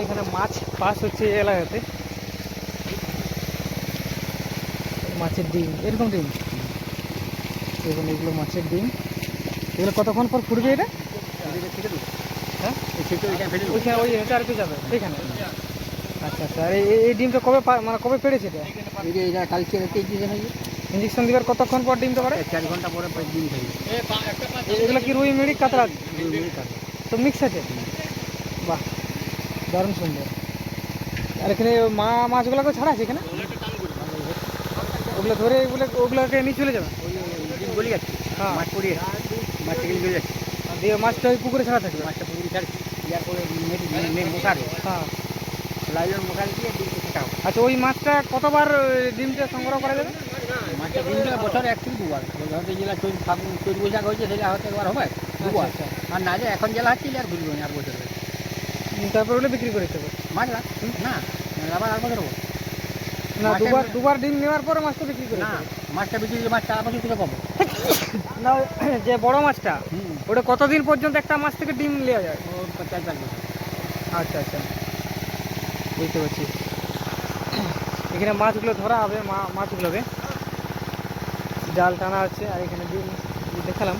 এখানে মাছ পাস হচ্ছে এই এলাকাতে। মাছের ডিম, এরকম ডিম দেখুন, এগুলো মাছের ডিম। এগুলো কতক্ষণ পর ফুটবে এটা? হ্যাঁ, ওইখানে ওই হেঁটে যাবে সেইখানে। আচ্ছা আচ্ছা, আর এই ডিমটা কবে মানে কবে পেড়েছে এটা? এটা কালকে রাতে ইঞ্জেকশন হয়েছে। ইঞ্জেকশন দেওয়ার কতক্ষণ পর ডিমটা পারে? 4 ঘন্টা পরে ডিম থাকবে। এগুলো কি রুই, মিড়ি, কাতলা মিনিট থাকবে। তো মিক্স আছে? বাহ, দারুণ সুন্দর। আর এখানে মাছগুলোকে ছাড়া আছে এখানে? ওগুলো ধরে ওগুলোকে নিয়ে চলে যাবে? ডিম গলে যাচ্ছে, হ্যাঁ, মাছ পড়িয়ে মাছ থেকে গলে যাচ্ছে। আর দিয়ে মাছটা ওই পুকুরে ছাড়া থাকবে? মাছটা পুকুরে ছাড়ছে, ইয়ার পরে মশারে হ্যাঁ। লাইলন মশারে দিয়ে ডিমকে ছেটাও। আচ্ছা, ওই মাছটা কতবার ডিমটা সংগ্রহ করা যাবে? মাছটা ডিমটা বছরে 1 থেকে 2 বার। হয়তো জেলা চৈত বৈশাখ হয়েছে সেটা হয়তো একবার হবে, 2 বার। আচ্ছা। আর না যে এখন জেলা হচ্ছে আর ঘুরবে না আর বছর তারপর ওগুলো বিক্রি করে দিতে হবে? মাছ লাগ না, আবার আর বছর হবো না, দুবার ডিম নেওয়ার পরে মাছটা বিক্রি করে না। দিতে হবে? মাছটা বিক্রি করে মাছটা আর বছর থেকে পাবো না, যে বড় মাছটা হুম। ওটা কতদিন পর্যন্ত একটা মাছ থেকে ডিম নেওয়া যায়? ও 4-5 বছর। আচ্ছা আচ্ছা, বুঝতে পারছি। এখানে মাছগুলো ধরা হবে, মাছগুলোকে জাল টানা আছে, আর এখানে ডিম দেখালাম।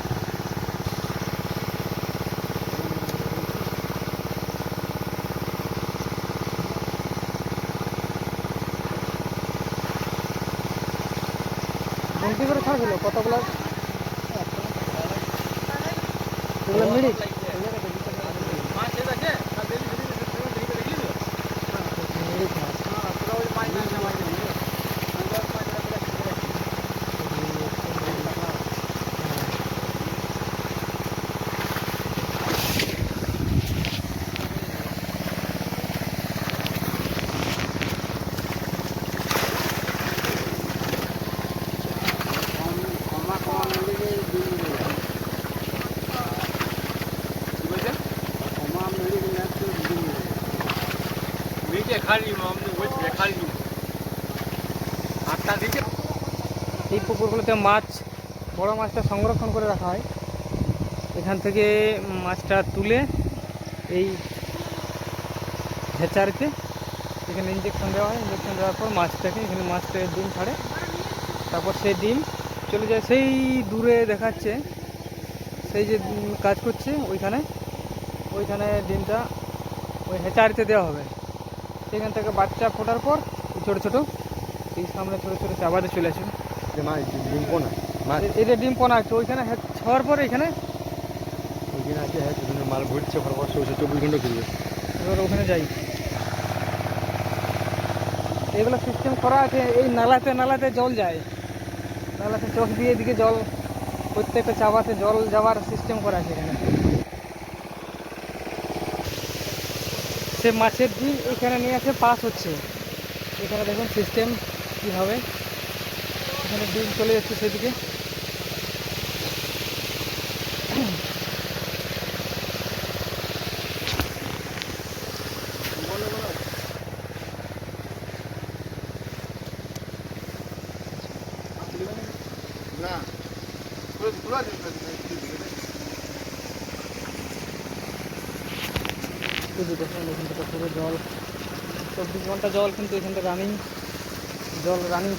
বন্টি করে ছাড়ছিল কতগুলো? এগুলো মিনিট এই পুকুরগুলোতে মাছ, বড় মাছটা সংরক্ষণ করে রাখা হয়। এখান থেকে মাছটা তুলে এই হেচারকে এখানে ইঞ্জেকশন দেওয়া হয়। ইঞ্জেকশন দেওয়ার পর মাছটাকে এখানে মাছটাকে ডিম ছাড়ে, তারপর সেই ডিম চলে যায় সেই দূরে দেখাচ্ছে, সেই যে কাজ করছে ওইখানে ডিমটা ওই হেচারিতে দেওয়া হবে। সেখান থেকে বাচ্চা ফোটার পর ছোটো ছোটো এই সামনে ছোটো ছোটো চাবাতে চলে আসবে। ডিম পোনা মাছ এটা ডিম পোনা আছে ওইখানে ছাওয়ার পরে এখানে ওইখানে আছে, ওখানে মাল ঘুরছে পরপর 24 ঘন্টা ঘুরবে। এবার ওখানে যাই। এগুলো সিস্টেম করা আছে, এই নালাতে জল যায়, নালাতে চোখ দিয়ে এদিকে জল, প্রত্যেকটা চাবাতে জল যাওয়ার সিস্টেম করা আছে এখানে। সে মাছের ডিম এখানে নিয়ে আসে পাস হচ্ছে। এখানে দেখুন সিস্টেম কীভাবে এখানে ডিম চলে যাচ্ছে সেদিকে। শুধু দেখুন এখান থেকে পুরো জল, 24 ঘন্টা জল কিন্তু এখান থেকে রানিং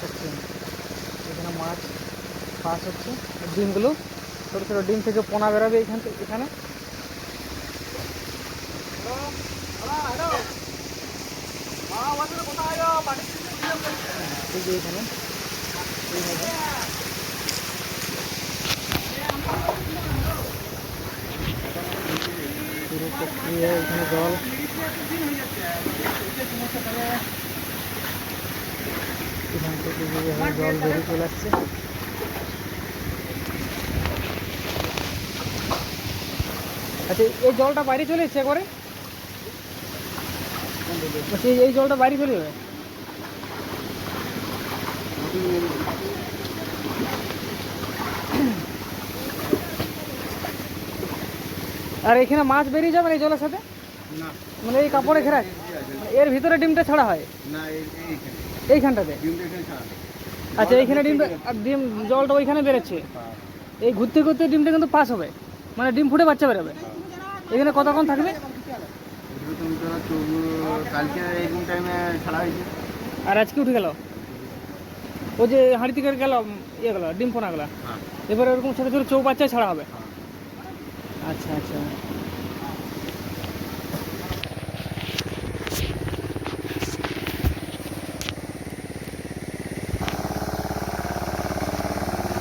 থাকছে। এখানে মাছ পাস হচ্ছে, ডিমগুলো ছোটো ছোটো ডিম থেকে পোনা বেরোবে এখানে। এই যে এখানে এইভাবে পুরো প্রক্রিয়া, এখানে জল এখান থেকে যেভাবে জল বেরিয়ে চলে আসছে। আচ্ছা, এই জলটা বাইরে চলে এসছে একবারে? এই জলটা বাইরে চলে যাবে? আর এখানে মাছ বেরিয়ে যাবে এই জলের সাথে? না, মানে এই কাপড়ে ঘেরা এর ভিতরে ডিমটা ছাড়া হয় না এইখানটাতে? আচ্ছা, এইখানে ডিম জলটা ওইখানে বেরোচ্ছে, এই ঘুরতে ঘুরতে ডিমটা কিন্তু পাস হবে, মানে ডিম ফুটে বাচ্চা বেরোবে। এখানে কতক্ষণ থাকবে? কালকে এইরকম টাইমে ছাড়া হয়েছে। আর আজকে উঠে গেল ওই যে হাঁড়ি থেকে গেল ইয়েগুলো ডিম পোনাগুলো, হ্যাঁ এবার ওরকম ছোটো ছোটো চৌবাচ্চায় ছাড়া হবে। আচ্ছা আচ্ছা।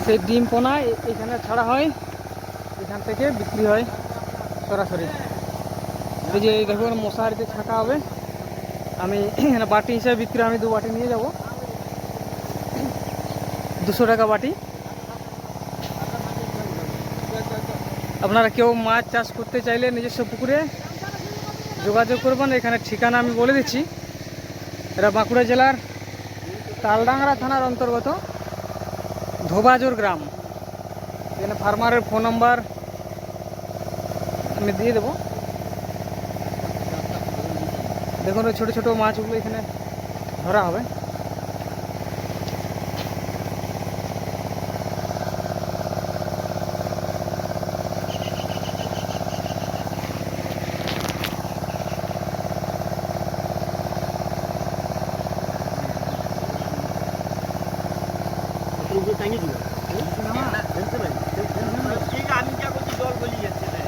সেই ডিম পোনা এখানে ছাড়া হয়, এখান থেকে বিক্রি হয় সরাসরি। এই যে দেখুন মশারিতে ছাঁকা হবে, আমি এখানে বাটি হিসাবে বিক্রি, আমি 2 বাটি নিয়ে যাব, 200 টাকা বাটি। আপনারা কেউ মাছ চাষ করতে চাইলে নিজস্ব পুকুরে যোগাযোগ করবেন। এখানে ঠিকানা আমি বলে দিচ্ছি, এটা বাঁকুড়া জেলার তালডাংরা থানার অন্তর্গত ধোবাজোর গ্রাম। এখানে ফার্মারের ফোন নাম্বার আমি দিয়ে দেবো। দেখুন ওই ছোটো ছোটো মাছগুলো এখানে ধরা হবে। আমি যা করছি জল গলিয়ে যাচ্ছে না।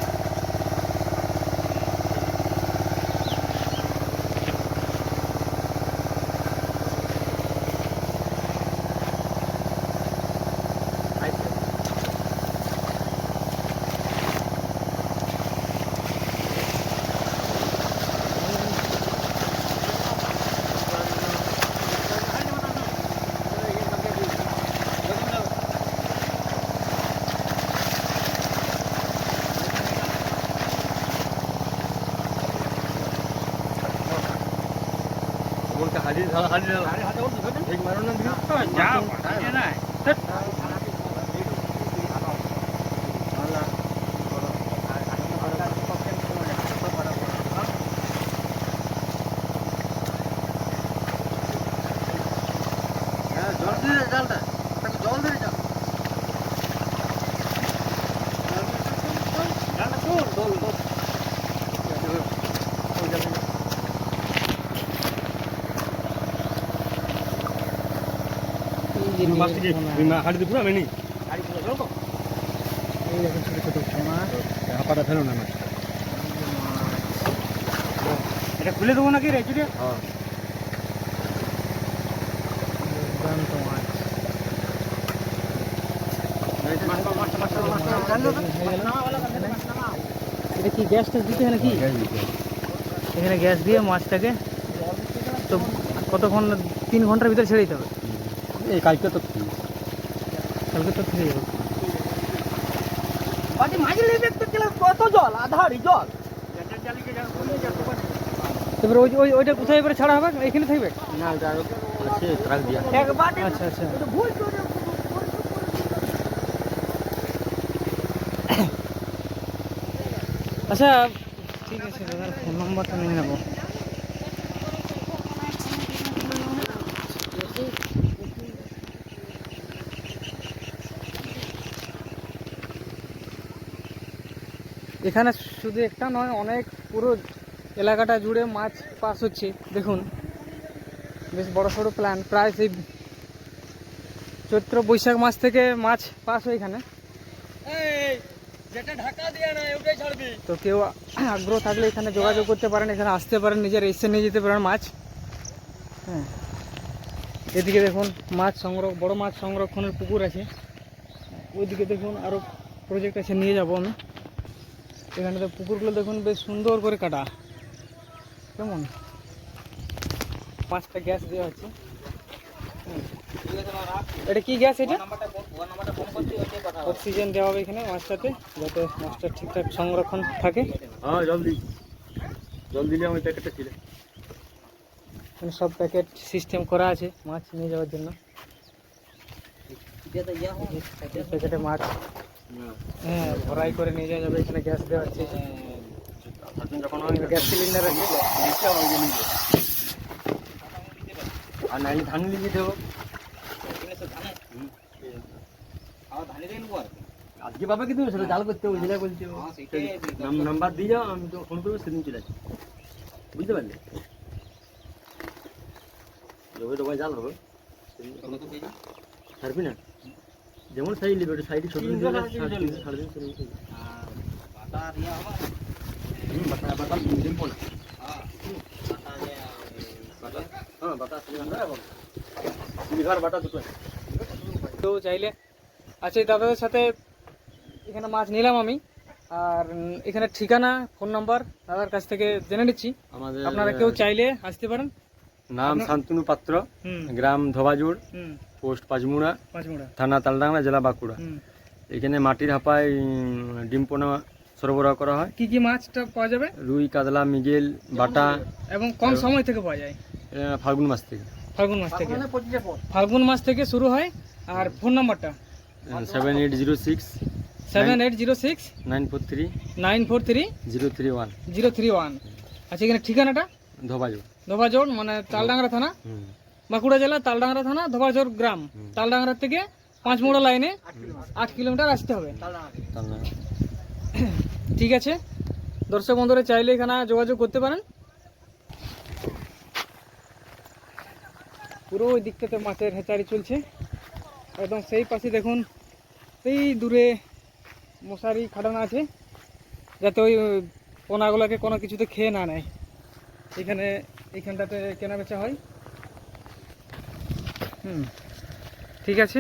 হাজির ঠিক মারো না যাও না জল দিয়ে জলটা জল দিয়ে যাও হাড়ি পুরো মেনি হাড়ি পুরো জল তো এই দেখুন ছোটো ছোটো পোনা। হাঁপাটা ফেলো না মাছ এটা খুলে দেবো নাকি রে চুড়ে? হ্যাঁ দুর্দান্ত মাছ। এটা কি গ্যাস ট্যাস দিতে হয় নাকি? এখানে গ্যাস দিয়ে মাছটাকে তো কতক্ষণ, 3 ঘন্টার ভিতরে ছেড়ে দিতে হবে? এই কালকে তো কালকে তো ছেড়ে যাবে। বাটি মাঝে লেগে গেলে কত জল আধারি জল তারপরে ওইটা কোথায় এবারে ছাড়া হবে? এখানে থাকবে? না ওটা আছে ট্রাক দিয়া এক বাটি আচ্ছা আচ্ছা। ভুল করে আচ্ছা ঠিক আছে, দাদার ফোন নম্বরটা নিয়ে নেবো। এখানে শুধু একটা নয়, অনেক পুরো এলাকাটা জুড়ে মাছ পাস হচ্ছে। দেখুন বেশ বড় সড়ো প্ল্যান, প্রায় সেই চৈত্র বৈশাখ মাস থেকে মাছ পাস হয় এখানে। যেটা ঢাকা দিয়া না ওটাই ছাড়বি তো কেউ আগ্রহ থাকলে এখানে যোগাযোগ করতে পারেন, এখানে আসতে পারেন, নিজের এসে নিয়ে যেতে পারেন মাছ। হ্যাঁ, এদিকে দেখুন মাছ সংগ্রহ, বড় মাছ সংরক্ষণের পুকুর আছে। ওইদিকে দেখুন আরও প্রজেক্ট আছে, নিয়ে যাব আমি। এখানে তো পুকুরগুলো দেখুন বেশ সুন্দর করে কাটা, কেমন 5টা গ্যাস দেওয়া হচ্ছে। এটা কি গ্যাস? এটা অক্সিজেন দেওয়া হবে এখানে মাছটাতে, যাতে মাছটা ঠিকঠাক সংরক্ষণ থাকে। হ্যাঁ জল দিলে আমি প্যাকেটটা ছিল এখানে সব প্যাকেট সিস্টেম করা আছে মাছ নিয়ে যাওয়ার জন্য। প্যাকেটে মাছ হ্যাঁ ভরাই করে নিয়ে যাওয়া যাবে। এখানে গ্যাস দেওয়া হচ্ছে, যখন গ্যাস সিলিন্ডার আছে। আর নাইলে ধান লিখে দেবো আজকে পাবে কিন্তু সেটা জাল করতে হবে, যেটা বলছে নাম্বার দিয়ে যাও, আমি তো ফোন করবো সেদিন চলে আসি, বুঝতে পারলে? ডোবে ডোবায় জাল হবে ছাড়বি না যেমন সাইড নেবে ওটা সাইডে ছোট ছাড় দিন বাতা বাতা ডিম পোনা হ্যাঁ বাতা সিলভার বাটা দুটো তো চাইলে আচ্ছা এই দাদাদের সাথে এখানে মাছ নিলাম আমি, আর এখানে ঠিকানা ফোন নাম্বার দাদার কাছ থেকে জেনে নিচ্ছি। আমাদের আপনারা কেউ চাইলে আসতে পারেন। নাম শান্তনু পাত্র, হুম গ্রাম ধোবাজুড়, হুম পোস্ট পাঁচমুড়া, পাঁচমুড়া। থানা তালডাংরা, জেলা বাঁকুড়া। হুম এখানে মাটির হাঁপায় ডিম পোনা সরবরাহ করা হয়। কি কি মাছটা পাওয়া যাবে রুই, কাতলা, মৃগেল, বাটা এবং কোন সময় থেকে পাওয়া যায়? ফাল্গুন মাস থেকে। ফাল্গুন মাস থেকে। ফাল্গুন মাস থেকে শুরু হয়। আর ফোন নাম্বারটা 7806 7806 943 943 031 031। আচ্ছা এখানে ঠিকানাটা ধোবাজুড়। ধোবাজোড় মানে তালডাংরা থানা, বাঁকুড়া জেলা তালডাংরা থানা, ধোবাজোড় গ্রাম। তালডাংরা থেকে পাঁচমুড়া লাইনে 8 কিলোমিটার আসতে হবে। তালডাংরা। ঠিক আছে, দর্শক বন্ধুরা চাইলে এখানে যোগাযোগ করতে পারেন। পুরো ওই দিকটাতে মাছের হেঁচারি চলছে, একদম সেই পাশে দেখুন সেই দূরে মশারি খাটানো আছে যাতে ওই পোনাগুলোকে কোনো কিছুতে খেয়ে না নেয়। এইখানটাতে কেনা বেচা হয়। ঠিক আছে।